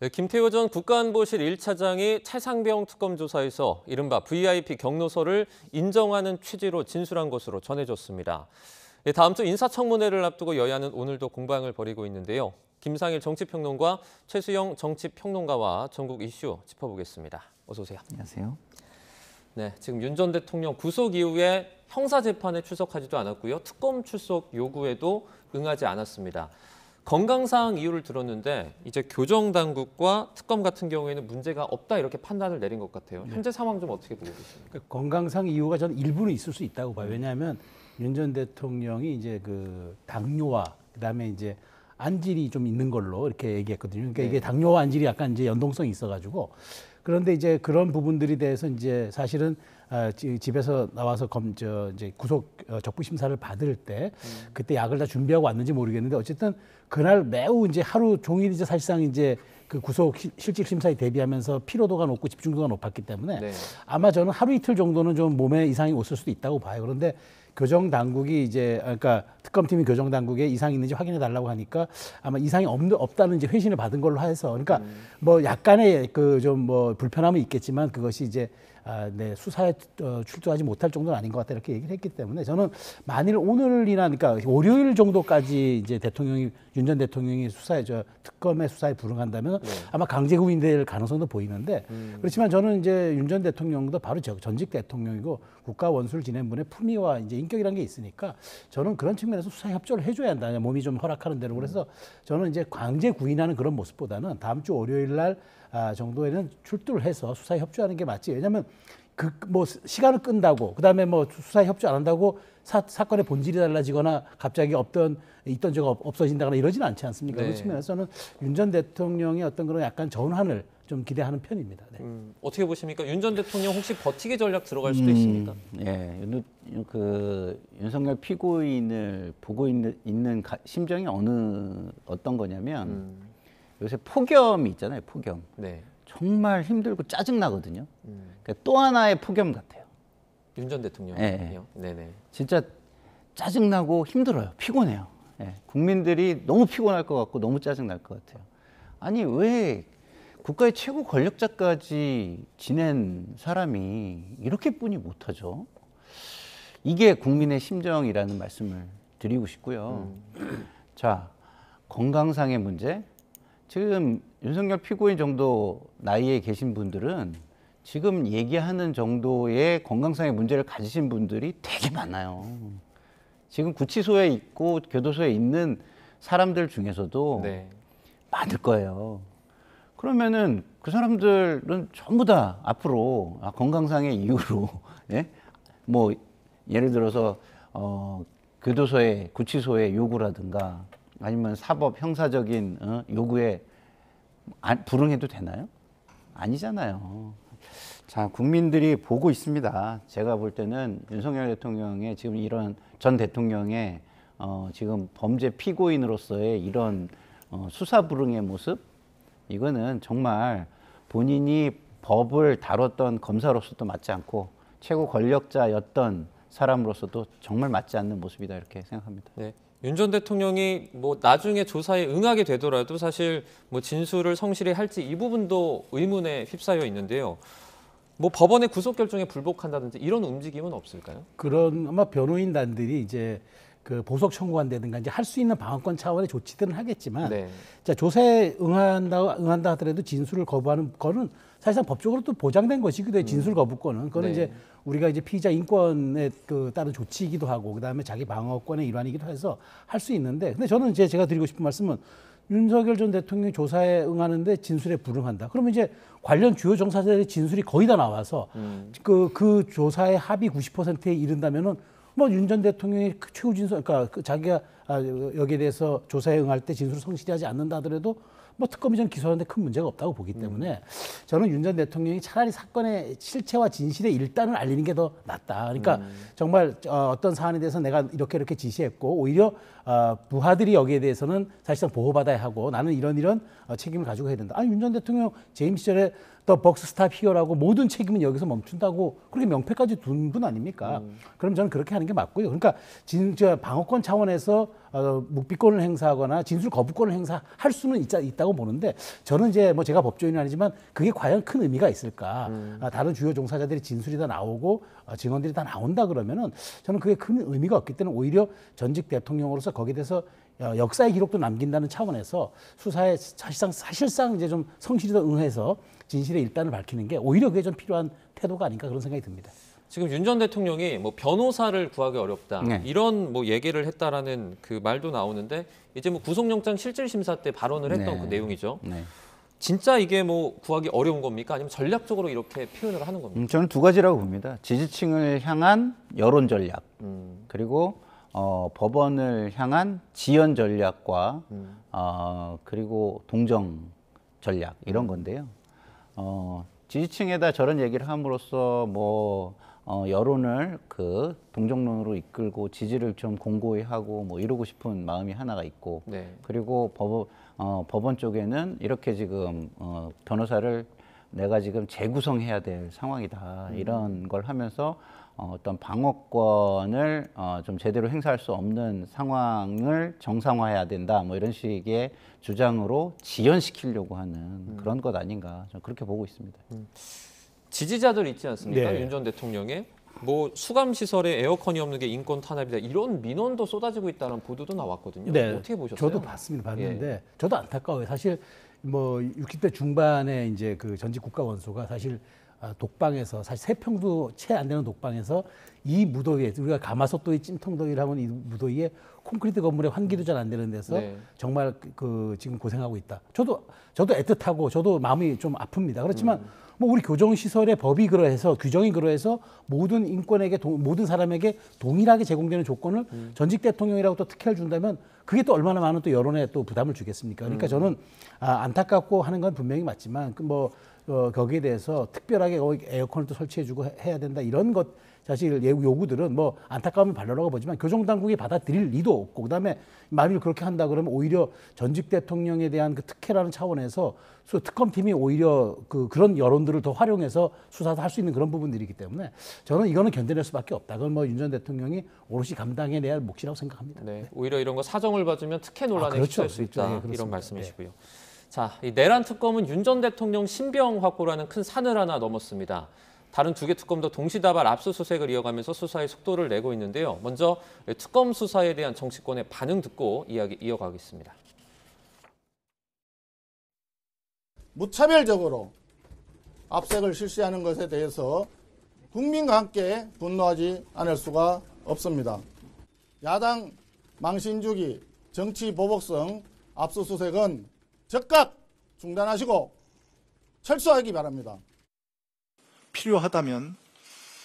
네, 김태호 전 국가안보실 1차장이 차상병 특검 조사에서 이른바 VIP 경로서를 인정하는 취지로 진술한 것으로 전해졌습니다. 네, 다음 주 인사청문회를 앞두고 여야는 오늘도 공방을 벌이고 있는데요. 김상일 정치평론가, 최수영 정치평론가와 전국 이슈 짚어보겠습니다. 어서 오세요. 안녕하세요. 네, 지금 윤 전 대통령 구속 이후에 형사재판에 출석하지도 않았고요. 특검 출석 요구에도 응하지 않았습니다. 건강상 이유를 들었는데 이제 교정당국과 특검 같은 경우에는 문제가 없다 이렇게 판단을 내린 것 같아요. 현재 상황 좀 어떻게 보고 계십니까? 그러니까 건강상 이유가 저는 일부는 있을 수 있다고 봐요. 왜냐하면 윤 전 대통령이 이제 그 당뇨와 그다음에 이제 안질이 좀 있는 걸로 이렇게 얘기했거든요. 그러니까 이게 당뇨와 안질이 약간 이제 연동성이 있어가지고 그런데 이제 그런 부분들이 대해서 이제 사실은 집에서 나와서 이제 구속 적부 심사를 받을 때 그때 약을 다 준비하고 왔는지 모르겠는데 어쨌든 그날 매우 이제 하루 종일 이제 사실상 이제 그 구속 실질 심사에 대비하면서 피로도가 높고 집중도가 높았기 때문에 아마 저는 하루 이틀 정도는 좀 몸에 이상이 없을 수도 있다고 봐요. 그런데 교정 당국이 이제 그러니까 특검팀이 교정 당국에 이상이 있는지 확인해 달라고 하니까 아마 이상이 없다는 이제 회신을 받은 걸로 해서 그러니까 뭐 약간의 그 좀 뭐 불편함은 있겠지만 그것이 이제 네, 수사에 출두하지 못할 정도는 아닌 것 같다 이렇게 얘기를 했기 때문에 저는 만일 오늘이나 그러니까 월요일 정도까지 이제 윤 전 대통령이 특검의 수사에 불응한다면 아마 강제 구인될 가능성도 보이는데 그렇지만 저는 이제 윤 전 대통령도 바로 전직 대통령이고 국가 원수를 지낸 분의 품위와 이제 인격이라는 게 있으니까 저는 그런 측면에서 수사에 협조를 해줘야 한다. 몸이 좀 허락하는 대로 그래서 저는 이제 강제 구인하는 그런 모습보다는 다음 주 월요일 날 정도에는 출두를 해서 수사에 협조하는 게 맞지. 왜냐하면 그 뭐 시간을 끈다고 그다음에 뭐 수사에 협조 안 한다고 사건의 본질이 달라지거나 갑자기 있던 죄가 없어진다거나 이러지는 않지 않습니까? 네. 그런 측면에서는 윤 전 대통령의 어떤 그런 약간 전환을 좀 기대하는 편입니다. 네. 어떻게 보십니까? 윤 전 대통령 혹시 버티기 전략 들어갈 수도 있습니까? 예, 윤석열 피고인을 보고 있는 심정이 어떤 거냐면 요새 폭염이 있잖아요, 폭염. 네. 정말 힘들고 짜증 나거든요. 그러니까 또 하나의 폭염 같아요. 윤 전 대통령이요? 네네. 진짜 짜증 나고 힘들어요, 피곤해요. 예, 국민들이 너무 피곤할 것 같고 너무 짜증 날 것 같아요. 아니 왜 국가의 최고 권력자까지 지낸 사람이 이렇게뿐이 못하죠? 이게 국민의 심정이라는 말씀을 드리고 싶고요. 자, 건강상의 문제. 지금 윤석열 피고인 정도 나이에 계신 분들은 지금 얘기하는 정도의 건강상의 문제를 가지신 분들이 되게 많아요. 지금 구치소에 있고 교도소에 있는 사람들 중에서도 많을 거예요. 그러면은 그 사람들은 전부 다 앞으로 건강상의 이유로 뭐 예를 들어서 교도소에 구치소의 요구라든가 아니면 사법 형사적인 요구에 불응해도 되나요? 아니잖아요. 자, 국민들이 보고 있습니다. 제가 볼 때는 윤석열 대통령의 지금 이런 전 대통령의 지금 범죄 피고인으로서의 이런 수사 불응의 모습, 이거는 정말 본인이 법을 다뤘던 검사로서도 맞지 않고 최고 권력자였던 사람으로서도 정말 맞지 않는 모습이다 이렇게 생각합니다. 네. 윤 전 대통령이 뭐 나중에 조사에 응하게 되더라도 사실 뭐 진술을 성실히 할지 이 부분도 의문에 휩싸여 있는데요. 뭐 법원의 구속 결정에 불복한다든지 이런 움직임은 없을까요? 그런 아마 변호인단들이 이제 그 보석 청구한다든가 이제 할 수 있는 방어권 차원의 조치들은 하겠지만 자, 조사에 응한다 하더라도 진술을 거부하는 거는 사실상 법적으로 또 보장된 것이기도 진술 거부권은 그거는 이제 우리가 이제 피의자 인권에 그 따른 조치이기도 하고 그다음에 자기 방어권의 일환이기도 해서 할 수 있는데 근데 저는 제가 드리고 싶은 말씀은 윤석열 전 대통령이 조사에 응하는데 진술에 불응한다. 그러면 이제 관련 주요 정사자들의 진술이 거의 다 나와서 그 조사의 합의 90%에 이른다면은 뭐 윤 전 대통령이 최후 진술, 그러니까 자기가 여기에 대해서 조사에 응할 때 진술을 성실히 하지 않는다 하더라도 뭐 특검이 전 기소하는데 큰 문제가 없다고 보기 때문에 저는 윤 전 대통령이 차라리 사건의 실체와 진실의 일단을 알리는 게 더 낫다. 그러니까 정말 어떤 사안에 대해서 내가 이렇게 지시했고 오히려 부하들이 여기에 대해서는 사실상 보호받아야 하고 나는 이런 책임을 가지고 해야 된다. 아니 윤 전 대통령 재임 시절에 더 벅스 스탑 히어라고 모든 책임은 여기서 멈춘다고 그렇게 명패까지 둔 분 아닙니까? 그럼 저는 그렇게 하는 게 맞고요. 그러니까 방어권 차원에서 묵비권을 행사하거나 진술 거부권을 행사할 수는 있다 있다고 보는데 저는 이제 뭐 제가 법조인은 아니지만 그게 과연 큰 의미가 있을까? 다른 주요 종사자들이 진술이 다 나오고 증언들이 다 나온다 그러면은 저는 그게 큰 의미가 없기 때문에 오히려 전직 대통령으로서 거기에 대해서 역사의 기록도 남긴다는 차원에서 수사에 사실상 이제 좀 성실히 더 응해서 진실의 일단을 밝히는 게 오히려 그게 좀 필요한 태도가 아닌가 그런 생각이 듭니다. 지금 윤 전 대통령이 뭐 변호사를 구하기 어렵다 네. 이런 뭐 얘기를 했다라는 그 말도 나오는데 이제 뭐 구속영장 실질심사 때 발언을 했던 네. 그 내용이죠. 네. 진짜 이게 뭐 구하기 어려운 겁니까? 아니면 전략적으로 이렇게 표현을 하는 겁니까? 저는 두 가지라고 봅니다. 지지층을 향한 여론 전략, 그리고 법원을 향한 지연 전략과 그리고 동정 전략 이런 건데요. 지지층에다 저런 얘기를 함으로써 뭐 여론을 그 동정론으로 이끌고 지지를 좀 공고히 하고 뭐 이러고 싶은 마음이 하나가 있고, 네. 그리고 법원 쪽에는 이렇게 지금 변호사를 내가 지금 재구성해야 될 상황이다 이런 걸 하면서 어떤 방어권을 좀 제대로 행사할 수 없는 상황을 정상화해야 된다 뭐 이런 식의 주장으로 지연시키려고 하는 그런 것 아닌가 저는 그렇게 보고 있습니다. 지지자들 있지 않습니까? 네. 윤 전 대통령의 뭐 수감 시설에 에어컨이 없는 게 인권 탄압이다 이런 민원도 쏟아지고 있다는 보도도 나왔거든요. 어떻게 보셨어요? 저도 봤는데 저도 안타까워요. 사실 뭐 60대 중반에 이제 그 전직 국가원수가 사실 독방에서 사실 3평도 채 안 되는 독방에서 이 무더위에 우리가 가마솥더위 찜통더위라고 하는 이 무더위에 콘크리트 건물에 환기도 잘 안 되는 데서 네. 정말 그 지금 고생하고 있다. 저도 애틋하고 저도 마음이 좀 아픕니다. 그렇지만 뭐 우리 교정시설의 법이 그러해서 규정이 그러해서 모든 인권에게 모든 사람에게 동일하게 제공되는 조건을 전직 대통령이라고 또 특혜를 준다면 그게 또 얼마나 많은 또 여론에 또 부담을 주겠습니까? 그러니까 저는 안타깝고 하는 건 분명히 맞지만 거기에 대해서 특별하게 에어컨을 또 설치해주고 해야 된다 이런 것 사실 요구들은 뭐 안타까움을 발로라고 보지만 교정 당국이 받아들일 리도 없고 그다음에 만일 그렇게 한다 그러면 오히려 전직 대통령에 대한 그 특혜라는 차원에서 특검팀이 오히려 그런 여론들을 더 활용해서 수사도 할 수 있는 그런 부분들이기 때문에 저는 이거는 견뎌낼 수밖에 없다. 그건 뭐 윤 전 대통령이 오롯이 감당해내야 할 몫이라고 생각합니다. 네. 오히려 이런 거 사정을 봐주면 특혜 논란에 그렇죠. 휩쓸 수 있다 네, 그렇습니다. 이런 말씀이시고요. 자, 이 내란 특검은 윤 전 대통령 신병 확보라는 큰 산을 하나 넘었습니다. 다른 2개 특검도 동시다발 압수수색을 이어가면서 수사의 속도를 내고 있는데요. 먼저 특검 수사에 대한 정치권의 반응 듣고 이야기 이어가겠습니다. 무차별적으로 압색을 실시하는 것에 대해서 국민과 함께 분노하지 않을 수가 없습니다. 야당 망신주기, 정치 보복성 압수수색은 즉각 중단하시고 철수하기 바랍니다. 필요하다면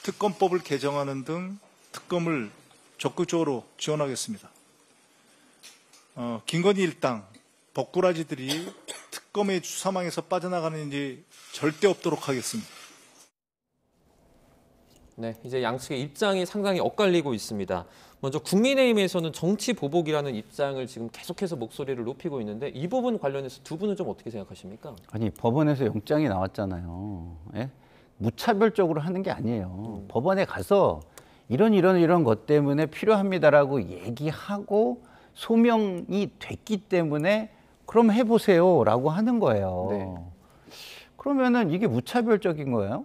특검법을 개정하는 등 특검을 적극적으로 지원하겠습니다. 김건희 일당, 버꾸라지들이 특검의 주사망에서 빠져나가는 일이 절대 없도록 하겠습니다. 네, 이제 양측의 입장이 상당히 엇갈리고 있습니다. 먼저 국민의힘에서는 정치 보복이라는 입장을 지금 계속해서 목소리를 높이고 있는데 이 부분 관련해서 두 분은 좀 어떻게 생각하십니까? 아니 법원에서 영장이 나왔잖아요. 예? 무차별적으로 하는 게 아니에요. 법원에 가서 이런 것 때문에 필요합니다라고 얘기하고 소명이 됐기 때문에 그럼 해보세요라고 하는 거예요. 네. 그러면은 이게 무차별적인 거예요?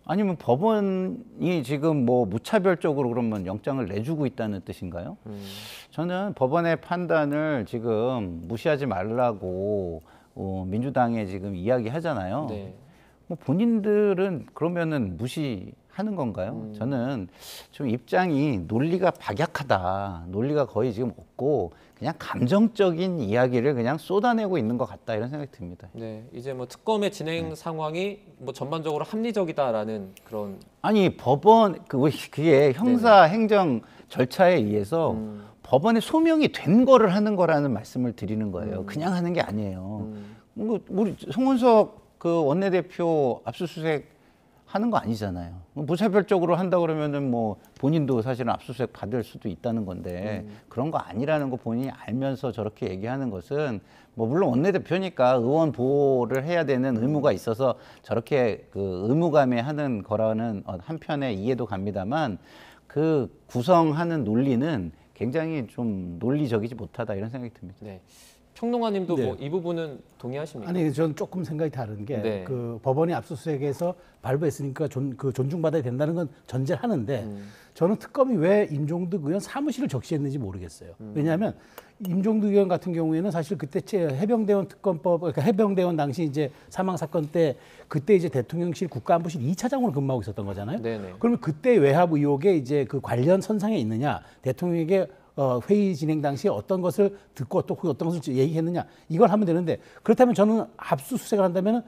아니면 법원이 지금 뭐 무차별적으로 그러면 영장을 내주고 있다는 뜻인가요? 저는 법원의 판단을 지금 무시하지 말라고 민주당에 지금 이야기하잖아요. 네. 뭐 본인들은 그러면은 무시하는 건가요? 저는 좀 입장이 논리가 박약하다. 논리가 거의 지금 없고 그냥 감정적인 이야기를 그냥 쏟아내고 있는 것 같다 이런 생각이 듭니다. 네, 이제 뭐 특검의 진행 상황이 뭐 전반적으로 합리적이다라는 그런 아니 법원 그게 형사 행정 절차에 의해서 법원에 소명이 된 거를 하는 거라는 말씀을 드리는 거예요. 그냥 하는 게 아니에요. 우리 송원석 그 원내대표 압수수색 하는 거 아니잖아요. 무차별적으로 한다 그러면은 뭐 본인도 사실은 압수수색 받을 수도 있다는 건데 그런 거 아니라는 거 본인이 알면서 저렇게 얘기하는 것은 뭐 물론 원내대표니까 의원 보호를 해야 되는 의무가 있어서 저렇게 그 의무감에 하는 거라는 한편의 이해도 갑니다만 그 구성하는 논리는 굉장히 좀 논리적이지 못하다 이런 생각이 듭니다. 네. 평론가님도 네. 뭐 이 부분은 동의하십니까? 아니 저는 조금 생각이 다른 게 네. 그 법원이 압수수색에서 발부했으니까 존중받아야 된다는 건 전제를 하는데 저는 특검이 왜 임종득 의원 사무실을 적시했는지 모르겠어요. 왜냐하면 임종득 의원 같은 경우에는 사실 그때 해병대원 특검법, 그러니까 해병대원 당시 이제 사망 사건 때 그때 이제 대통령실 국가안보실 2차장으로 근무하고 있었던 거잖아요. 네네. 그러면 그때 외압 의혹에 이제 그 관련 선상에 있느냐, 대통령에게 회의 진행 당시에 어떤 것을 듣고 또 어떤 것을 얘기했느냐, 이걸 하면 되는데, 그렇다면 저는 압수수색을 한다면은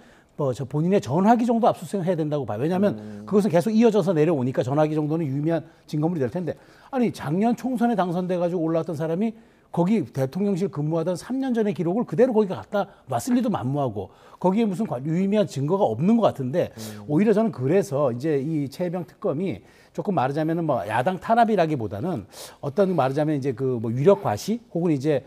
저 본인의 전화기 정도 압수수색을 해야 된다고 봐요. 왜냐하면 그것은 계속 이어져서 내려오니까 전화기 정도는 유의미한 증거물이 될 텐데, 아니 작년 총선에 당선돼 가지고 올라왔던 사람이 거기 대통령실 근무하던 3년 전의 기록을 그대로 거기 갖다 놨을 리도 만무하고, 거기에 무슨 유의미한 증거가 없는 것 같은데, 오히려 저는 그래서 이제 이 최혜병 특검이 조금 말하자면은 뭐 야당 탄압이라기보다는 어떤 말하자면 이제 그 뭐 위력 과시 혹은 이제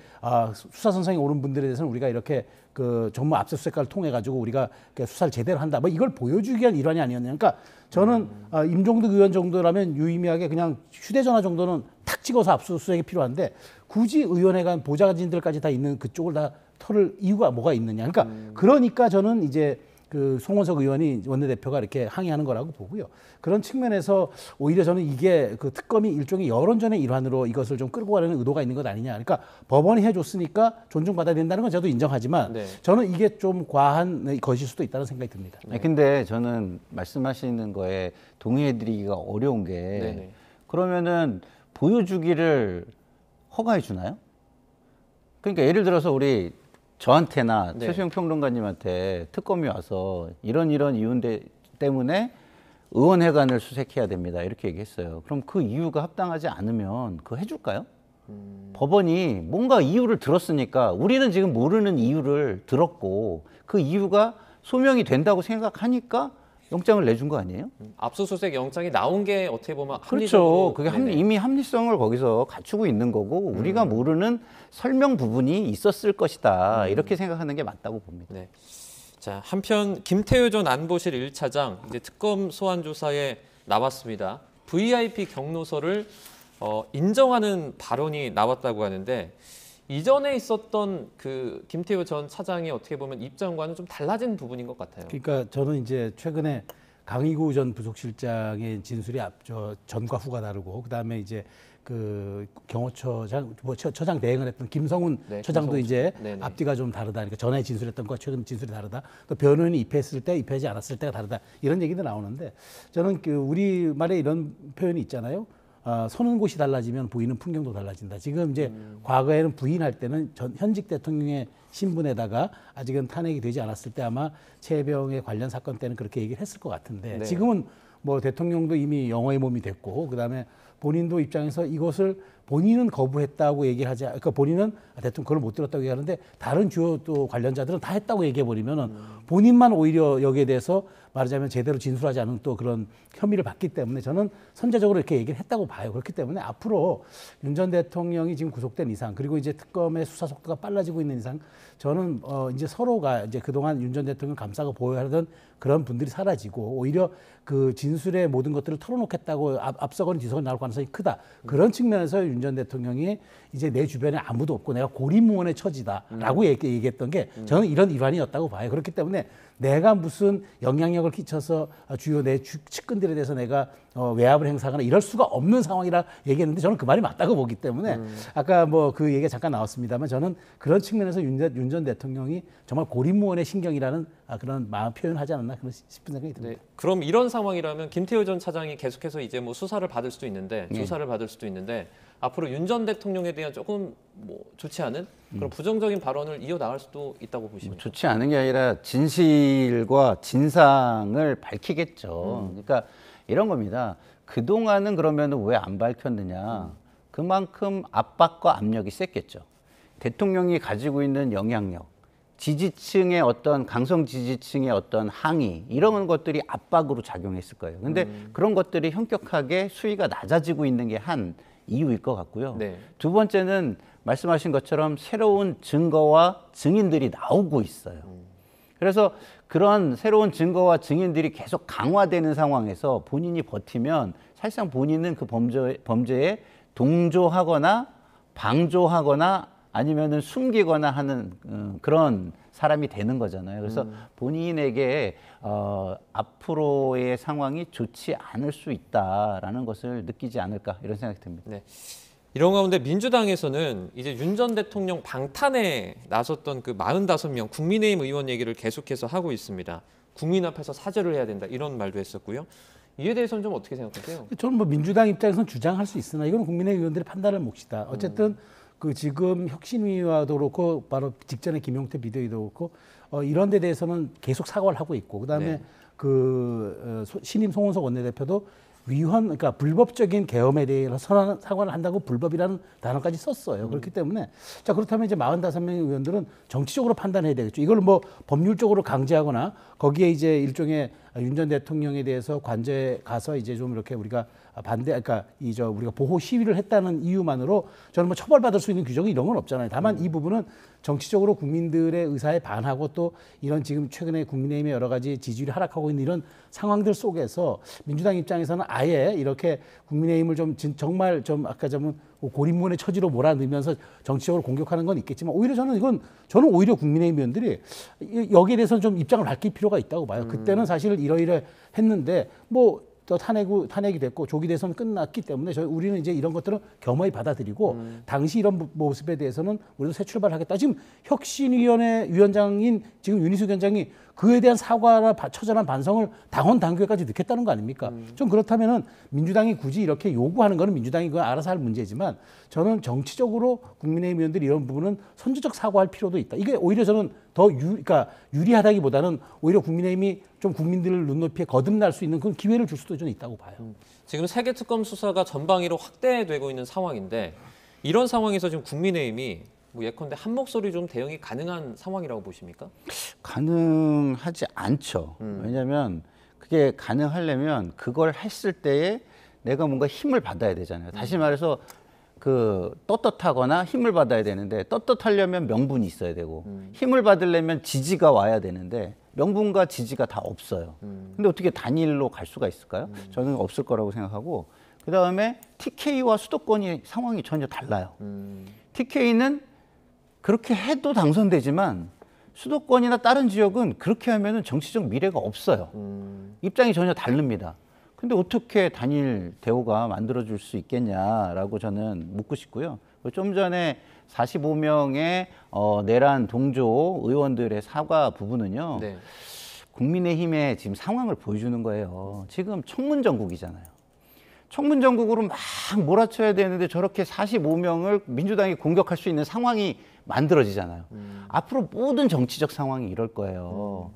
수사 선상에 오른 분들에 대해서는 우리가 이렇게 그 정말 압수수색을 통해 가지고 우리가 수사를 제대로 한다, 뭐 이걸 보여주기 위한 일환이 아니었냐. 그러니까 저는 임종득 의원 정도라면 유의미하게 그냥 휴대전화 정도는 탁 찍어서 압수수색이 필요한데, 굳이 의원회 간 보좌진들까지 다 있는 그쪽을 다 털을 이유가 뭐가 있느냐. 그러니까 저는 이제 그 송원석 의원이 원내대표가 이렇게 항의하는 거라고 보고요. 그런 측면에서 오히려 저는 이게 그 특검이 일종의 여론전의 일환으로 이것을 좀 끌고 가려는 의도가 있는 것 아니냐. 그러니까 법원이 해줬으니까 존중받아야 된다는 건 저도 인정하지만 네. 저는 이게 좀 과한 것일 수도 있다는 생각이 듭니다. 아니, 근데 저는 말씀하시는 거에 동의해드리기가 어려운 게 네네. 그러면은 보여주기를 허가해 주나요? 그러니까 예를 들어서 우리 저한테나 네. 최수영 평론가님한테 특검이 와서 이런 이유 때문에 의원회관을 수색해야 됩니다, 이렇게 얘기했어요. 그럼 그 이유가 합당하지 않으면 그거 해줄까요? 법원이 뭔가 이유를 들었으니까, 우리는 지금 모르는 이유를 들었고 그 이유가 소명이 된다고 생각하니까 영장을 내준 거 아니에요? 압수수색 영장이 나온 게 어떻게 보면 그렇죠. 합리적으로 그게 네네. 이미 합리성을 거기서 갖추고 있는 거고, 우리가 모르는 설명 부분이 있었을 것이다, 이렇게 생각하는 게 맞다고 봅니다. 네. 자, 한편 김태효 전 안보실 1차장 이제 특검 소환 조사에 나왔습니다. VIP 경로서를 인정하는 발언이 나왔다고 하는데, 이전에 있었던 그 김태효 전 차장의 어떻게 보면 입장과는 좀 달라진 부분인 것 같아요. 그러니까 저는 이제 최근에 강희구 전 부속실장의 진술이 전과 후가 다르고, 그다음에 이제 그 경호처장 처장 대행을 했던 김성훈 네, 처장도 김성훈 이제 네네. 앞뒤가 좀 다르다. 그러니까 전에 진술했던 것과 최근 진술이 다르다. 또 변호인이 입회했을 때 입회하지 않았을 때가 다르다. 이런 얘기도 나오는데, 저는 그 우리 말에 이런 표현이 있잖아요. 서는 곳이 달라지면 보이는 풍경도 달라진다. 지금 이제 과거에는 부인할 때는 현직 대통령의 신분에다가 아직은 탄핵이 되지 않았을 때 아마 최혜병의 관련 사건 때는 그렇게 얘기를 했을 것 같은데, 네. 지금은 뭐 대통령도 이미 영어의 몸이 됐고, 그다음에 본인도 입장에서 이것을 본인은 거부했다고 얘기를 하지, 그러니까 본인은 대통령 그걸 못 들었다고 얘기하는데 다른 주요 또 관련자들은 다 했다고 얘기해 버리면은 본인만 오히려 여기에 대해서 말하자면 제대로 진술하지 않은 또 그런 혐의를 받기 때문에 저는 선제적으로 이렇게 얘기를 했다고 봐요. 그렇기 때문에 앞으로 윤 전 대통령이 지금 구속된 이상, 그리고 이제 특검의 수사 속도가 빨라지고 있는 이상, 저는 이제 서로가 이제 그동안 윤 전 대통령 감싸고 보호하던 그런 분들이 사라지고 오히려 그 진술의 모든 것들을 털어놓겠다고 앞서거나 뒤서거나 나올 가능성이 크다. 그런 측면에서 윤 전 대통령이 이제 내 주변에 아무도 없고 내가 고립무원의 처지다라고 얘기했던 게 저는 이런 일환이었다고 봐요. 그렇기 때문에 내가 무슨 영향력을 끼쳐서 주요 내 측근들에 대해서 내가 외압을 행사하거나 이럴 수가 없는 상황이라 얘기했는데, 저는 그 말이 맞다고 보기 때문에 아까 뭐 그 얘기가 잠깐 나왔습니다만, 저는 그런 측면에서 윤 전 대통령이 정말 고립무원의 신경이라는 그런 마음 표현하지 않았나 그런 싶은 생각이 듭니다. 네. 그럼 이런 상황이라면 김태효 전 차장이 계속해서 이제 뭐 수사를 받을 수도 있는데, 조사를 받을 수도 있는데, 앞으로 윤 전 대통령에 대한 조금 뭐 좋지 않은 그런 부정적인 발언을 이어 나갈 수도 있다고 보십니까? 좋지 않은 게 아니라 진실과 진상을 밝히겠죠. 그러니까 이런 겁니다. 그동안은 그러면 왜 안 밝혔느냐. 그만큼 압박과 압력이 셌겠죠. 대통령이 가지고 있는 영향력, 지지층의 어떤 강성 지지층의 어떤 항의, 이런 것들이 압박으로 작용했을 거예요. 근데 그런 것들이 현격하게 수위가 낮아지고 있는 게 한 이유일 것 같고요. 네. 두 번째는 말씀하신 것처럼 새로운 증거와 증인들이 나오고 있어요. 그래서 그런 새로운 증거와 증인들이 계속 강화되는 상황에서 본인이 버티면 사실상 본인은 그 범죄에 동조하거나 방조하거나 아니면은 숨기거나 하는 그런 사람이 되는 거잖아요. 그래서 본인에게 앞으로의 상황이 좋지 않을 수 있다라는 것을 느끼지 않을까 이런 생각이 듭니다. 네. 이런 가운데 민주당에서는 이제 윤 전 대통령 방탄에 나섰던 그 45명 국민의힘 의원 얘기를 계속해서 하고 있습니다. 국민 앞에서 사죄를 해야 된다 이런 말도 했었고요. 이에 대해서는 좀 어떻게 생각하세요? 저는 뭐 민주당 입장에서는 주장할 수 있으나 이건 국민의힘 의원들의 판단을 몫이다. 어쨌든 그 지금 혁신위와도 그렇고 바로 직전에 김용태 비대위도 그렇고 이런 데 대해서는 계속 사과를 하고 있고 그다음에 네. 신임 송원석 원내대표도 그러니까 불법적인 계엄에 대해서 선한 사과를 한다고 불법이라는 단어까지 썼어요. 그렇기 때문에 자 그렇다면 이제 45명의 의원들은 정치적으로 판단해야 되겠죠. 이걸 뭐 법률적으로 강제하거나 거기에 이제 일종의 윤 전 대통령에 대해서 관저에 가서 이제 좀 이렇게 우리가 그러니까 우리가 보호 시위를 했다는 이유만으로 저는 뭐 처벌받을 수 있는 규정이 이런 건 없잖아요. 다만 이 부분은 정치적으로 국민들의 의사에 반하고 또 이런 지금 최근에 국민의힘의 여러 가지 지지율이 하락하고 있는 이런 상황들 속에서 민주당 입장에서는 아예 이렇게 국민의힘을 좀 정말 좀 아까 좀 고립문의 처지로 몰아넣으면서 정치적으로 공격하는 건 있겠지만 오히려 저는 오히려 국민의힘 의원들이 여기에 대해서는 좀 입장을 밝힐 필요가 있다고 봐요. 그때는 사실 이러이러 했는데 뭐 또 탄핵이 됐고 조기 대선 끝났기 때문에 우리는 이제 이런 것들은 겸허히 받아들이고 당시 이런 모습에 대해서는 우리도 새 출발하겠다. 지금 혁신위원회 위원장인 지금 윤희숙 위원장이 그에 대한 사과나 처절한 반성을 당원 당규에까지 넣겠다는 거 아닙니까? 좀 그렇다면은 민주당이 굳이 이렇게 요구하는 거는 민주당이 그건 알아서 할 문제지만 저는 정치적으로 국민의힘 의원들이 이런 부분은 선제적 사과할 필요도 있다. 이게 오히려 저는 더 그러니까 유리하다기보다는 오히려 국민의힘이 좀 국민들을 눈높이에 거듭날 수 있는 그런 기회를 줄 수도 좀 있다고 봐요. 지금 세계 특검 수사가 전방위로 확대되고 있는 상황인데 이런 상황에서 지금 국민의힘이 뭐 예컨대 한 목소리 좀 대응이 가능한 상황이라고 보십니까? 가능하지 않죠. 왜냐하면 그게 가능하려면 그걸 했을 때에 내가 뭔가 힘을 받아야 되잖아요. 다시 말해서 떳떳하거나 힘을 받아야 되는데 떳떳하려면 명분이 있어야 되고 힘을 받으려면 지지가 와야 되는데 명분과 지지가 다 없어요. 근데 어떻게 단일로 갈 수가 있을까요? 저는 없을 거라고 생각하고 그다음에 TK와 수도권이 상황이 전혀 달라요. TK는 그렇게 해도 당선되지만 수도권이나 다른 지역은 그렇게 하면은 정치적 미래가 없어요. 입장이 전혀 다릅니다. 근데 어떻게 단일 대우가 만들어줄 수 있겠냐라고 저는 묻고 싶고요. 좀 전에 45명의 내란 동조 의원들의 사과 부분은요. 네. 국민의힘의 지금 상황을 보여주는 거예요. 지금 청문정국이잖아요. 청문정국으로 막 몰아쳐야 되는데 저렇게 45명을 민주당이 공격할 수 있는 상황이 만들어지잖아요. 앞으로 모든 정치적 상황이 이럴 거예요.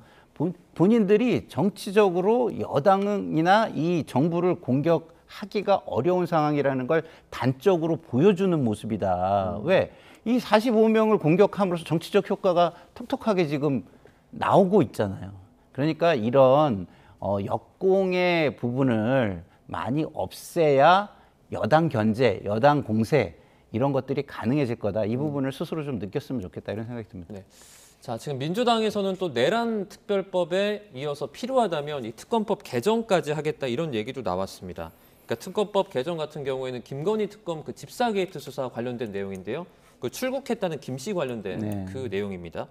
본인들이 정치적으로 여당이나 이 정부를 공격하기가 어려운 상황이라는 걸 단적으로 보여주는 모습이다. 왜? 이 45명을 공격함으로써 정치적 효과가 톡톡하게 지금 나오고 있잖아요. 그러니까 이런 역공의 부분을 많이 없애야 여당 견제, 여당 공세 이런 것들이 가능해질 거다. 이 부분을 스스로 좀 느꼈으면 좋겠다 이런 생각이 듭니다. 네. 자, 지금 민주당에서는 또 내란 특별법에 이어서 필요하다면 이 특검법 개정까지 하겠다 이런 얘기도 나왔습니다. 그러니까 특검법 개정 같은 경우에는 김건희 특검 그 집사 게이트 수사 관련된 내용인데요. 그 출국했다는 김 씨 관련된 네. 그 내용입니다.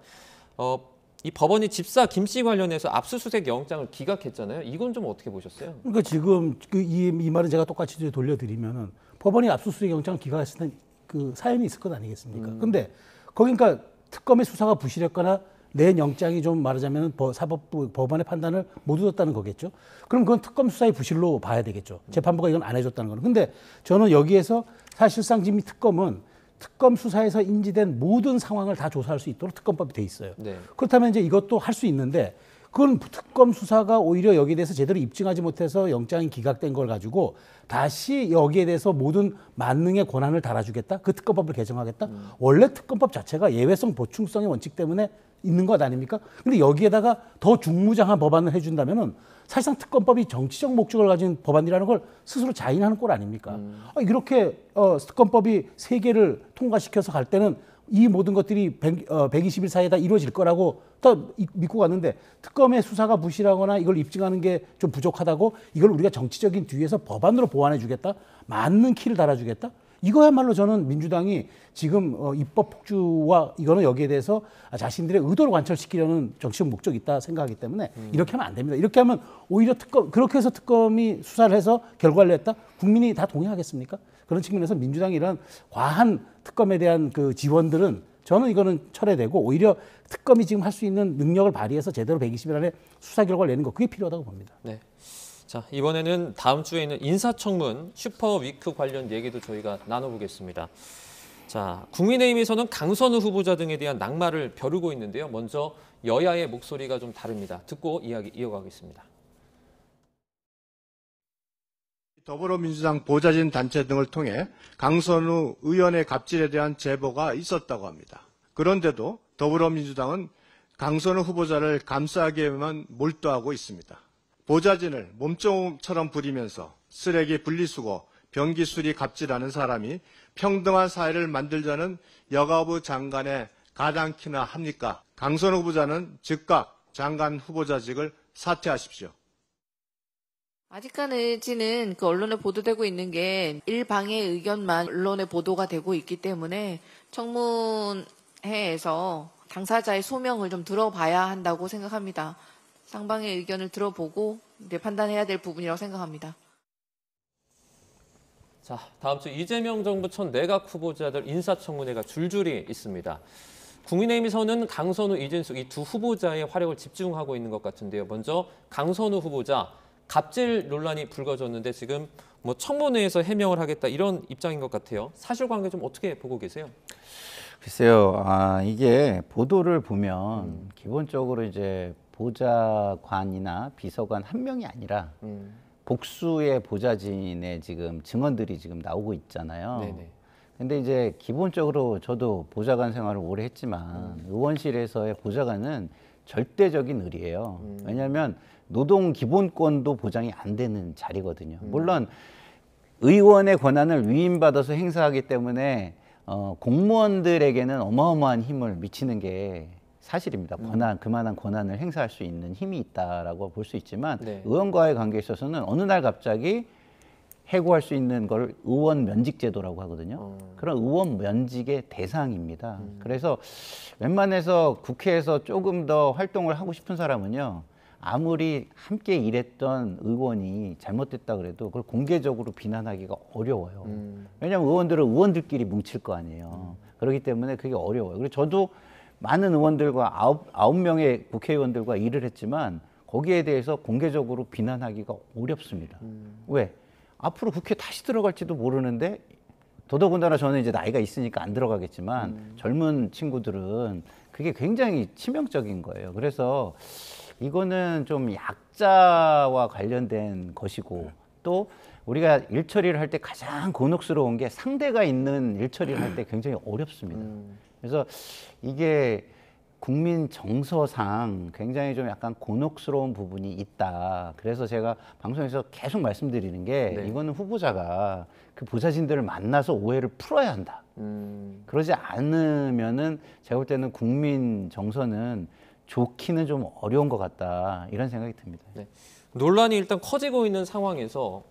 이 법원이 집사 김 씨 관련해서 압수수색 영장을 기각했잖아요. 이건 좀 어떻게 보셨어요? 그러니까 지금 이 말은 제가 똑같이 돌려드리면은 법원이 압수수색 영장을 기각했을 때 그 사연이 있을 것 아니겠습니까? 근데 거기 그러니까 특검의 수사가 부실했거나 낸 영장이 좀 말하자면 사법부 법원의 판단을 못 얻었다는 거겠죠. 그럼 그건 특검 수사의 부실로 봐야 되겠죠. 재판부가 이건 안 해줬다는 거는. 근데 저는 여기에서 사실상 지금 이 특검은 특검 수사에서 인지된 모든 상황을 다 조사할 수 있도록 특검법이 돼 있어요. 네. 그렇다면 이제 이것도 할 수 있는데 그건 특검 수사가 오히려 여기에 대해서 제대로 입증하지 못해서 영장이 기각된 걸 가지고 다시 여기에 대해서 모든 만능의 권한을 달아주겠다? 그 특검법을 개정하겠다? 원래 특검법 자체가 예외성 보충성의 원칙 때문에 있는 것 아닙니까? 근데 여기에다가 더 중무장한 법안을 해준다면은 사실상 특검법이 정치적 목적을 가진 법안이라는 걸 스스로 자인하는 꼴 아닙니까? 이렇게 특검법이 3개를 통과시켜서 갈 때는 이 모든 것들이 120일 사이에 다 이루어질 거라고 또 믿고 갔는데 특검의 수사가 부실하거나 이걸 입증하는 게 좀 부족하다고 이걸 우리가 정치적인 뒤에서 법안으로 보완해 주겠다? 맞는 키를 달아주겠다? 이거야말로 저는 민주당이 지금 입법 폭주와 이거는 여기에 대해서 자신들의 의도를 관철시키려는 정치적 목적이 있다 생각하기 때문에 이렇게 하면 안 됩니다. 이렇게 하면 오히려 그렇게 해서 특검이 수사를 해서 결과를 냈다? 국민이 다 동의하겠습니까? 그런 측면에서 민주당이 이런 과한 특검에 대한 그 지원들은 저는 이거는 철회되고 오히려 특검이 지금 할 수 있는 능력을 발휘해서 제대로 120일 안에 수사 결과를 내는 거 그게 필요하다고 봅니다. 네. 자, 이번에는 다음 주에 있는 인사청문 슈퍼위크 관련 얘기도 저희가 나눠보겠습니다. 자, 국민의힘에서는 강선우 후보자 등에 대한 낙마를 벼르고 있는데요. 먼저 여야의 목소리가 좀 다릅니다. 듣고 이야기 이어가겠습니다. 더불어민주당 보좌진 단체 등을 통해 강선우 의원의 갑질에 대한 제보가 있었다고 합니다. 그런데도 더불어민주당은 강선우 후보자를 감싸기에만 몰두하고 있습니다. 보좌진을 몸종처럼 부리면서 쓰레기 분리수거, 변기 수리 갑질하는 사람이 평등한 사회를 만들자는 여가부 장관의 가당키나 합니까? 강선우 후보자는 즉각 장관 후보자직을 사퇴하십시오. 아직까지는 그 언론에 보도되고 있는 게 일방의 의견만 언론에 보도가 되고 있기 때문에 청문회에서 당사자의 소명을 좀 들어봐야 한다고 생각합니다. 쌍방의 의견을 들어보고 이제 판단해야 될 부분이라고 생각합니다. 자, 다음 주 이재명 정부 첫 내각 후보자들 인사청문회가 줄줄이 있습니다. 국민의힘에서는 강선우, 이진숙 이 두 후보자의 활약을 집중하고 있는 것 같은데요. 먼저 강선우 후보자 갑질 논란이 불거졌는데 지금 뭐 청문회에서 해명을 하겠다 이런 입장인 것 같아요. 사실관계 좀 어떻게 보고 계세요? 글쎄요, 이게 보도를 보면 기본적으로 이제 보좌관이나 비서관 한 명이 아니라 복수의 보좌진의 지금 증언들이 지금 나오고 있잖아요. 네네. 근데 이제 기본적으로 저도 보좌관 생활을 오래 했지만 의원실에서의 보좌관은 절대적인 의리예요. 왜냐하면 노동 기본권도 보장이 안 되는 자리거든요. 물론 의원의 권한을 위임받아서 행사하기 때문에 공무원들에게는 어마어마한 힘을 미치는 게 사실입니다. 그만한 권한을 행사할 수 있는 힘이 있다라고 볼 수 있지만 네. 의원과의 관계에 있어서는 어느 날 갑자기 해고할 수 있는 걸 의원 면직 제도라고 하거든요. 그런 의원 면직의 대상입니다. 그래서 웬만해서 국회에서 조금 더 활동을 하고 싶은 사람은요. 아무리 함께 일했던 의원이 잘못됐다 그래도 그걸 공개적으로 비난하기가 어려워요. 왜냐하면 의원들은 의원들끼리 뭉칠 거 아니에요. 그렇기 때문에 그게 어려워요. 그리고 저도 많은 의원들과 아홉 명의 국회의원들과 일을 했지만 거기에 대해서 공개적으로 비난하기가 어렵습니다. 왜? 앞으로 국회 다시 들어갈지도 모르는데 더더군다나 저는 이제 나이가 있으니까 안 들어가겠지만 젊은 친구들은 그게 굉장히 치명적인 거예요. 그래서 이거는 좀 약자와 관련된 것이고 또 우리가 일 처리를 할 때 가장 곤혹스러운 게 상대가 있는 일 처리를 할 때 굉장히 어렵습니다. 그래서 이게 국민 정서상 굉장히 좀 약간 곤혹스러운 부분이 있다. 그래서 제가 방송에서 계속 말씀드리는 게 네. 이거는 후보자가 그 보좌진들을 만나서 오해를 풀어야 한다. 그러지 않으면은 제가 볼 때는 국민 정서는 좋기는 좀 어려운 것 같다. 이런 생각이 듭니다. 네. 논란이 일단 커지고 있는 상황에서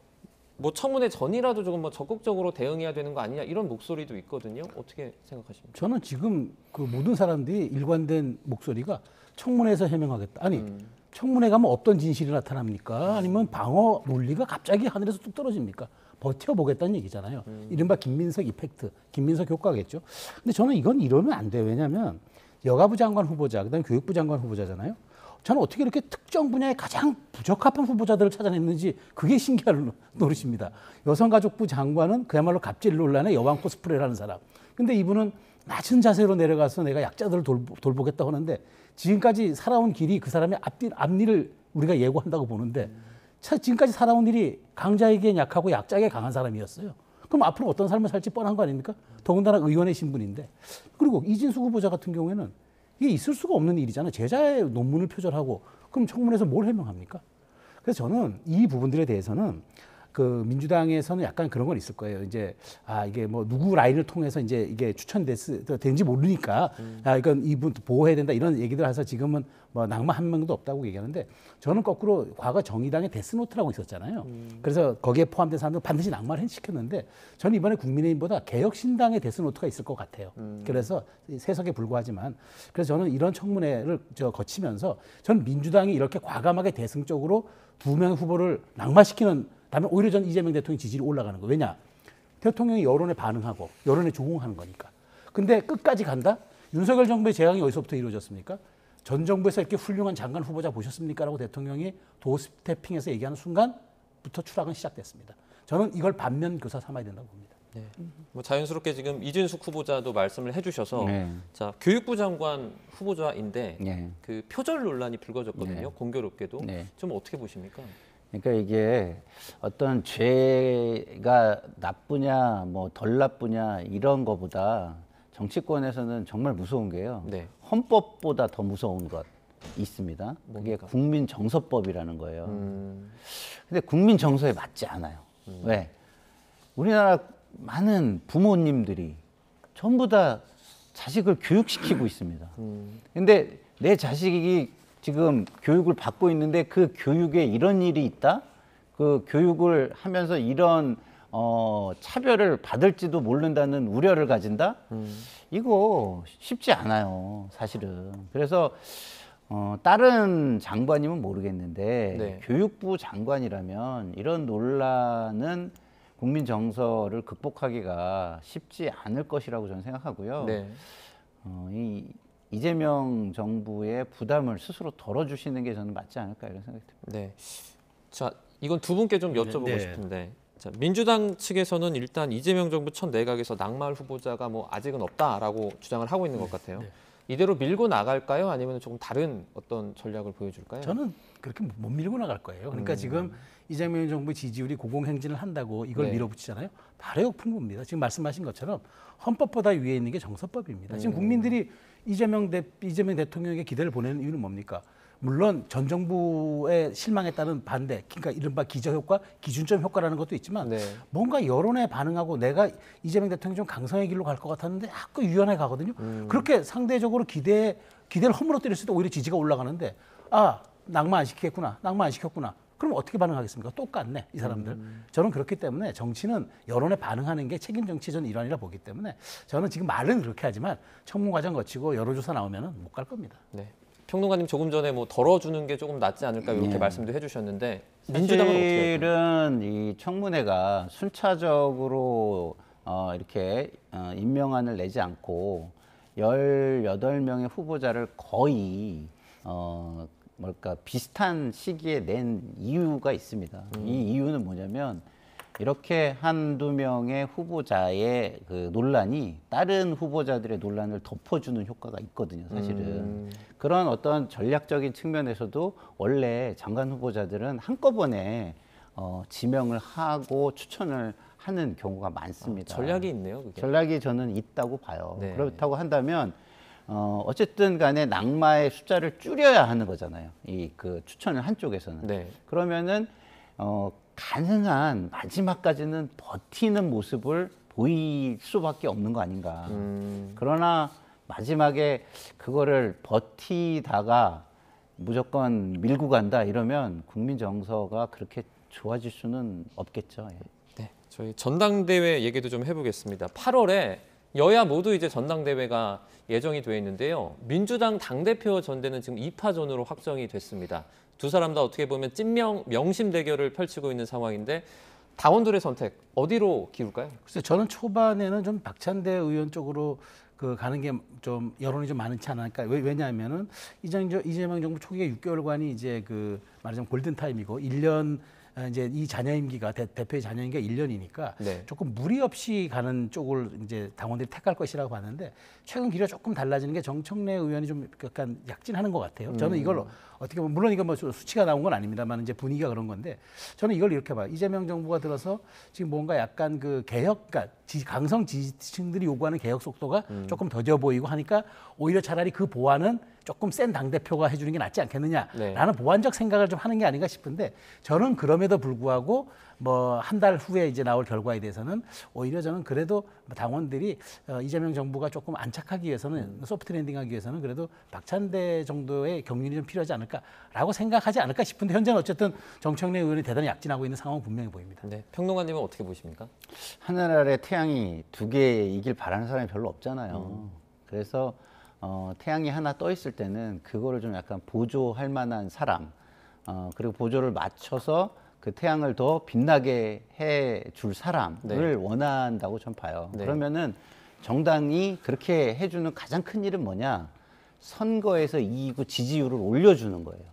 뭐 청문회 전이라도 조금 뭐 적극적으로 대응해야 되는 거 아니냐 이런 목소리도 있거든요. 어떻게 생각하십니까? 저는 지금 그 모든 사람들이 일관된 목소리가 청문회에서 해명하겠다. 아니 청문회 가면 어떤 진실이 나타납니까? 아니면 방어 논리가 갑자기 하늘에서 뚝 떨어집니까? 버텨보겠다는 얘기잖아요. 이른바 김민석 이펙트, 김민석 효과겠죠. 근데 저는 이건 이러면 안 돼요. 왜냐하면 여가부 장관 후보자, 그다음에 교육부 장관 후보자잖아요. 저는 어떻게 이렇게 특정 분야에 가장 부적합한 후보자들을 찾아냈는지 그게 신기할 노릇입니다. 여성가족부 장관은 그야말로 갑질 논란의 여왕 코스프레를 하는 사람. 근데 이분은 낮은 자세로 내려가서 내가 약자들을 돌보겠다고 하는데 지금까지 살아온 길이 그 사람의 앞일을 우리가 예고한다고 보는데 지금까지 살아온 일이 강자에게 약하고 약자에게 강한 사람이었어요. 그럼 앞으로 어떤 삶을 살지 뻔한 거 아닙니까? 더군다나 의원의 신분인데. 그리고 이진숙 후보자 같은 경우에는 이게 있을 수가 없는 일이잖아요. 제자의 논문을 표절하고 그럼 청문회에서 뭘 해명합니까? 그래서 저는 이 부분들에 대해서는 그 민주당에서는 약간 그런 건 있을 거예요. 이제 이게 뭐 누구 라인을 통해서 이제 이게 된지 모르니까 이건 이분 보호해야 된다 이런 얘기들 해서 지금은 뭐 낙마 한 명도 없다고 얘기하는데 저는 거꾸로 과거 정의당의 데스노트라고 있었잖아요. 그래서 거기에 포함된 사람들 반드시 낙마를 시켰는데 저는 이번에 국민의힘보다 개혁신당의 데스노트가 있을 것 같아요. 그래서 세석에 불과하지만 그래서 저는 이런 청문회를 거치면서 저는 민주당이 이렇게 과감하게 대승적으로 2명의 후보를 낙마시키는 다음에 오히려 전 이재명 대통령 지지율이 올라가는 거예요. 왜냐? 대통령이 여론에 반응하고 여론에 조응하는 거니까. 근데 끝까지 간다? 윤석열 정부의 재앙이 어디서부터 이루어졌습니까? 전 정부에서 이렇게 훌륭한 장관 후보자 보셨습니까? 라고 대통령이 도스태핑에서 얘기하는 순간부터 추락은 시작됐습니다. 저는 이걸 반면 교사 삼아야 된다고 봅니다. 네. 뭐 자연스럽게 지금 이준숙 후보자도 말씀을 해주셔서 네. 자 교육부 장관 후보자인데 네. 그 표절 논란이 불거졌거든요. 네. 공교롭게도 네. 좀 어떻게 보십니까? 그러니까 이게 어떤 죄가 나쁘냐 뭐 덜 나쁘냐 이런 거보다 정치권에서는 정말 무서운 게요. 네. 헌법보다 더 무서운 것 있습니다. 그게 뭡니까? 국민정서법이라는 거예요. 근데 국민정서에 맞지 않아요. 왜? 우리나라 많은 부모님들이 전부 다 자식을 교육시키고 있습니다. 근데 내 자식이 지금 교육을 받고 있는데 그 교육에 이런 일이 있다? 그 교육을 하면서 이런 차별을 받을지도 모른다는 우려를 가진다? 이거 쉽지 않아요, 사실은. 그래서 다른 장관이면 모르겠는데 네. 교육부 교육부 장관이라면 이런 논란은 국민 정서를 극복하기가 쉽지 않을 것이라고 저는 생각하고요. 네. 이재명 정부의 부담을 스스로 덜어주시는 게 저는 맞지 않을까 이런 생각이 듭니다. 네. 자, 이건 두 분께 좀 여쭤보고 네. 싶은데 자, 민주당 측에서는 일단 이재명 정부 첫 내각에서 낙마할 후보자가 뭐 아직은 없다라고 주장을 하고 있는 것 같아요. 이대로 밀고 나갈까요? 아니면 조금 다른 어떤 전략을 보여줄까요? 저는 그렇게 못 밀고 나갈 거예요. 그러니까 지금 이재명 정부 지지율이 고공행진을 한다고 이걸 네. 밀어붙이잖아요. 바로 역풍부입니다. 지금 말씀하신 것처럼 헌법보다 위에 있는 게 정서법입니다. 지금 국민들이 이재명 대통령에게 기대를 보내는 이유는 뭡니까? 물론 전 정부의 실망에 따른 반대, 그러니까 이른바 기저효과, 기준점 효과라는 것도 있지만 네. 뭔가 여론에 반응하고 내가 이재명 대통령이 좀 강성의 길로 갈 것 같았는데 자꾸 유연해 가거든요. 그렇게 상대적으로 기대를 허물어뜨렸을 때 오히려 지지가 올라가는데 낙마 안 시키겠구나, 낙마 안 시켰구나. 그럼 어떻게 반응하겠습니까? 똑같네, 이 사람들. 저는 그렇기 때문에 정치는 여론에 반응하는 게 책임 정치의 전 일환이라 보기 때문에 저는 지금 말은 그렇게 하지만 청문 과정 거치고 여론조사 나오면 못 갈 겁니다. 네. 평론가님 조금 전에 뭐 덜어주는 게 조금 낫지 않을까 이렇게 네. 말씀도 해주셨는데 민주당은 어떻게 할까요? 사실은 이 청문회가 순차적으로 이렇게 임명안을 내지 않고 18명의 후보자를 거의 비슷한 시기에 낸 이유가 있습니다. 이 이유는 뭐냐면 이렇게 한두 명의 후보자의 그 논란이 다른 후보자들의 논란을 덮어주는 효과가 있거든요, 사실은. 그런 어떤 전략적인 측면에서도 원래 장관 후보자들은 한꺼번에 지명을 하고 추천을 하는 경우가 많습니다. 전략이 있네요, 그게. 전략이 저는 있다고 봐요. 네. 그렇다고 한다면 어쨌든 간에 낙마의 숫자를 줄여야 하는 거잖아요. 이 그 추천을 한쪽에서는. 네. 그러면은 가능한 마지막까지는 버티는 모습을 보일 수밖에 없는 거 아닌가. 그러나 마지막에 그거를 버티다가 무조건 밀고 간다 이러면 국민 정서가 그렇게 좋아질 수는 없겠죠. 예. 네, 저희 전당대회 얘기도 좀 해보겠습니다. 8월에 여야 모두 이제 전당대회가 예정이 돼 있는데요. 민주당 당대표 전대는 지금 2파전으로 확정이 됐습니다. 두 사람 다 어떻게 보면 찐명 명심 대결을 펼치고 있는 상황인데 당원들의 선택 어디로 기울까요? 글쎄 저는 초반에는 좀 박찬대 의원 쪽으로 가는 게 좀 여론이 좀 많지 않을까. 왜냐하면은 이재명 정부 초기에 6개월간이 이제 말하자면 골든 타임이고 1년 이제 이 잔여 임기가 대표의 잔여 임기가 1년이니까 네. 조금 무리 없이 가는 쪽을 이제 당원들이 택할 것이라고 봤는데 최근 기류가 조금 달라지는 게 정청래 의원이 좀 약간 약진하는 것 같아요. 저는 이걸 어떻게 보면 물론 이건 뭐 수치가 나온 건 아닙니다만 이제 분위기가 그런 건데 저는 이걸 이렇게 봐요. 이재명 정부가 들어서 지금 뭔가 약간 개혁, 그러니까 강성 지지층들이 요구하는 개혁 속도가 조금 더뎌 보이고 하니까 오히려 차라리 그 보완은 조금 센 당대표가 해주는 게 낫지 않겠느냐라는 네. 보완적 생각을 좀 하는 게 아닌가 싶은데 저는 그럼에도 불구하고 뭐 한 달 후에 이제 나올 결과에 대해서는 오히려 저는 그래도 당원들이 이재명 정부가 조금 안착하기 위해서는 소프트 랜딩하기 위해서는 그래도 박찬대 정도의 경륜이 좀 필요하지 않을까라고 생각하지 않을까 싶은데 현재는 어쨌든 정청래 의원이 대단히 약진하고 있는 상황은 분명히 보입니다. 네, 평론가님은 어떻게 보십니까? 하늘 아래 태양이 두 개이길 바라는 사람이 별로 없잖아요. 그래서 태양이 하나 떠 있을 때는 그거를 좀 약간 보조할 만한 사람, 그리고 보조를 맞춰서 그 태양을 더 빛나게 해 줄 사람을 네. 원한다고 전 봐요. 네. 그러면은 정당이 그렇게 해주는 가장 큰 일은 뭐냐? 선거에서 이기고 지지율을 올려주는 거예요.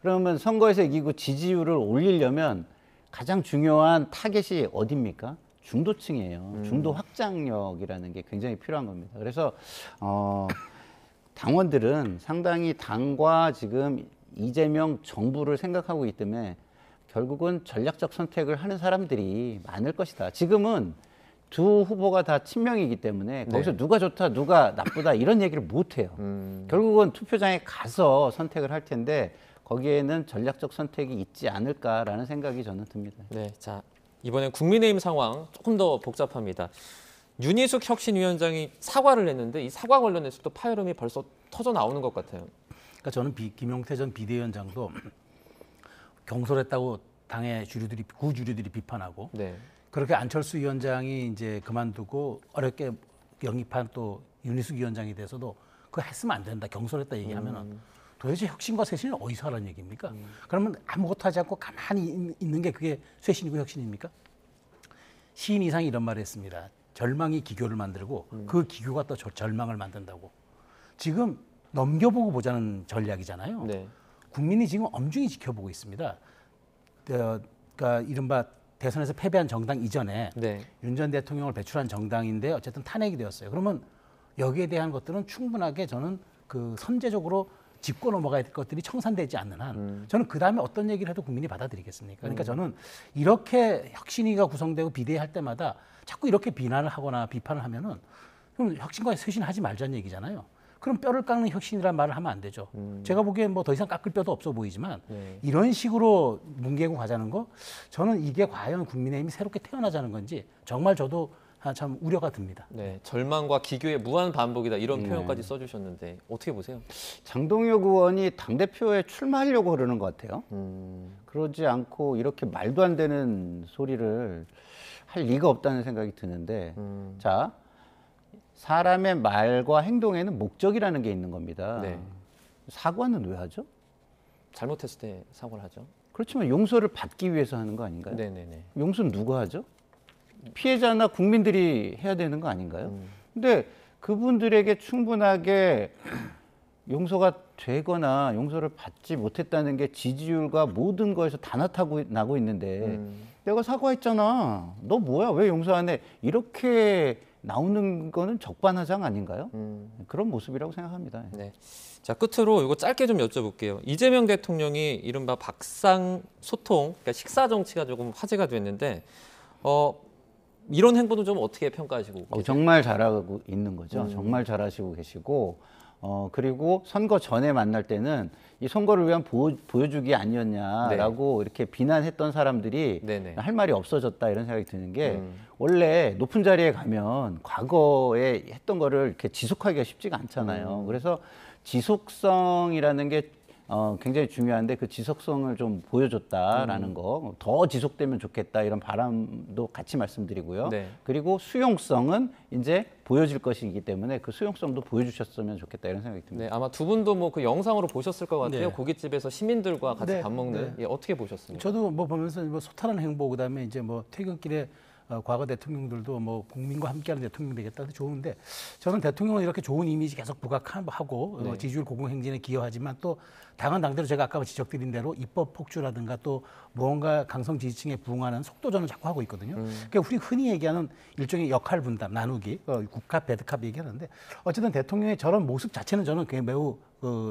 그러면 선거에서 이기고 지지율을 올리려면 가장 중요한 타겟이 어디입니까? 중도층이에요. 중도 확장력이라는 게 굉장히 필요한 겁니다. 그래서 당원들은 상당히 당과 지금 이재명 정부를 생각하고 있기 때문에 결국은 전략적 선택을 하는 사람들이 많을 것이다. 지금은 두 후보가 다 친명이기 때문에 거기서 누가 좋다, 누가 나쁘다 이런 얘기를 못 해요. 결국은 투표장에 가서 선택을 할 텐데 거기에는 전략적 선택이 있지 않을까라는 생각이 저는 듭니다. 네, 자 이번엔 국민의힘 상황 조금 더 복잡합니다. 윤희숙 혁신위원장이 사과를 했는데 이 사과 관련해서 또 파열음이 벌써 터져 나오는 것 같아요. 그러니까 저는 김용태 전 비대위원장도 경솔했다고 당의 구주류들이 비판하고 네. 그렇게 안철수 위원장이 이제 그만두고 어렵게 영입한 또 윤희숙 위원장이 돼서도 그거 했으면 안 된다. 경솔했다 얘기하면은 도대체 혁신과 쇄신을 어디서 하라는 얘기입니까? 그러면 아무것도 하지 않고 가만히 있는 게 그게 쇄신이고 혁신입니까? 시인 이상이 이런 말을 했습니다. 절망이 기교를 만들고 그 기교가 또 절망을 만든다고. 지금 넘겨보고 보자는 전략이잖아요. 네. 국민이 지금 엄중히 지켜보고 있습니다. 그러니까 이른바 대선에서 패배한 정당 이전에 네. 윤 전 대통령을 배출한 정당인데 어쨌든 탄핵이 되었어요. 그러면 여기에 대한 것들은 충분하게 저는 그 선제적으로 짚고 넘어가야 될 것들이 청산되지 않는 한 저는 그다음에 어떤 얘기를 해도 국민이 받아들이겠습니까? 그러니까 저는 이렇게 혁신위가 구성되고 비대위할 때마다 자꾸 이렇게 비난을 하거나 비판을 하면은 그럼 혁신과 쇄신하지 말자는 얘기잖아요. 그럼 뼈를 깎는 혁신이라는 말을 하면 안 되죠. 제가 보기엔 뭐 더 이상 깎을 뼈도 없어 보이지만 네. 이런 식으로 뭉개고 가자는 거 저는 이게 과연 국민의힘이 새롭게 태어나자는 건지 정말 저도 참 우려가 듭니다. 네, 절망과 기교의 무한 반복이다 이런 표현까지 써주셨는데 어떻게 보세요? 장동혁 의원이 당대표에 출마하려고 그러는 것 같아요. 그러지 않고 이렇게 말도 안 되는 소리를 할 리가 없다는 생각이 드는데 자, 사람의 말과 행동에는 목적이라는 게 있는 겁니다. 네. 사과는 왜 하죠? 잘못했을 때 사과를 하죠. 그렇지만 용서를 받기 위해서 하는 거 아닌가요? 네네네. 용서는 누가 하죠? 피해자나 국민들이 해야 되는 거 아닌가요? 근데 그분들에게 충분하게 용서가 되거나 용서를 받지 못했다는 게 지지율과 모든 거에서 다 나타나고 있는데 내가 사과했잖아. 너 뭐야? 왜 용서 안 해? 이렇게 나오는 거는 적반하장 아닌가요? 그런 모습이라고 생각합니다. 네. 자, 끝으로 이거 짧게 좀 여쭤볼게요. 이재명 대통령이 이른바 박상 소통, 그러니까 식사 정치가 조금 화제가 됐는데 이런 행보는 좀 어떻게 평가하시고 계세요? 정말 잘하고 있는 거죠. 정말 잘하시고 계시고 그리고 선거 전에 만날 때는 이 선거를 위한 보여주기 아니었냐라고 이렇게 비난했던 사람들이 네네. 할 말이 없어졌다 이런 생각이 드는 게 원래 높은 자리에 가면 과거에 했던 거를 이렇게 지속하기가 쉽지가 않잖아요. 그래서 지속성이라는 게 굉장히 중요한데 그 지속성을 좀 보여줬다라는 거, 더 지속되면 좋겠다 이런 바람도 같이 말씀드리고요. 네. 그리고 수용성은 이제 보여질 것이기 때문에 그 수용성도 보여주셨으면 좋겠다 이런 생각이 듭니다. 네, 아마 두 분도 뭐 그 영상으로 보셨을 것 같아요. 네. 고깃집에서 시민들과 같이 네, 밥 먹는 예, 어떻게 보셨습니까? 저도 뭐 보면서 뭐 소탈한 행보 그다음에 이제 뭐 퇴근길에 과거 대통령들도 뭐 국민과 함께하는 대통령 되겠다 좋은데 저는 대통령은 이렇게 좋은 이미지 계속 부각하고 지지율 고공행진에 기여하지만 또 당은 당대로 제가 아까 지적드린 대로 입법 폭주라든가 또 무언가 강성 지지층에 부응하는 속도전을 자꾸 하고 있거든요. 그러니까 우리 흔히 얘기하는 일종의 역할 분담, 나누기, 국합, 배드캅 얘기하는데 어쨌든 대통령의 저런 모습 자체는 저는 그게 매우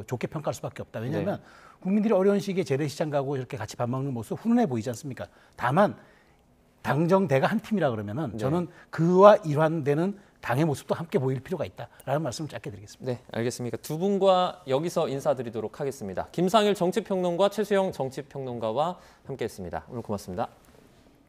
좋게 평가할 수밖에 없다. 왜냐하면 국민들이 어려운 시기에 재래시장 가고 이렇게 같이 밥 먹는 모습 훈훈해 보이지 않습니까? 다만 당정대가 한 팀이라 그러면은 저는 그와 일환되는 당의 모습도 함께 보일 필요가 있다라는 말씀을 짧게 드리겠습니다. 네, 알겠습니다. 두 분과 여기서 인사드리도록 하겠습니다. 김상일 정치평론가, 최수영 정치평론가와 함께했습니다. 오늘 고맙습니다.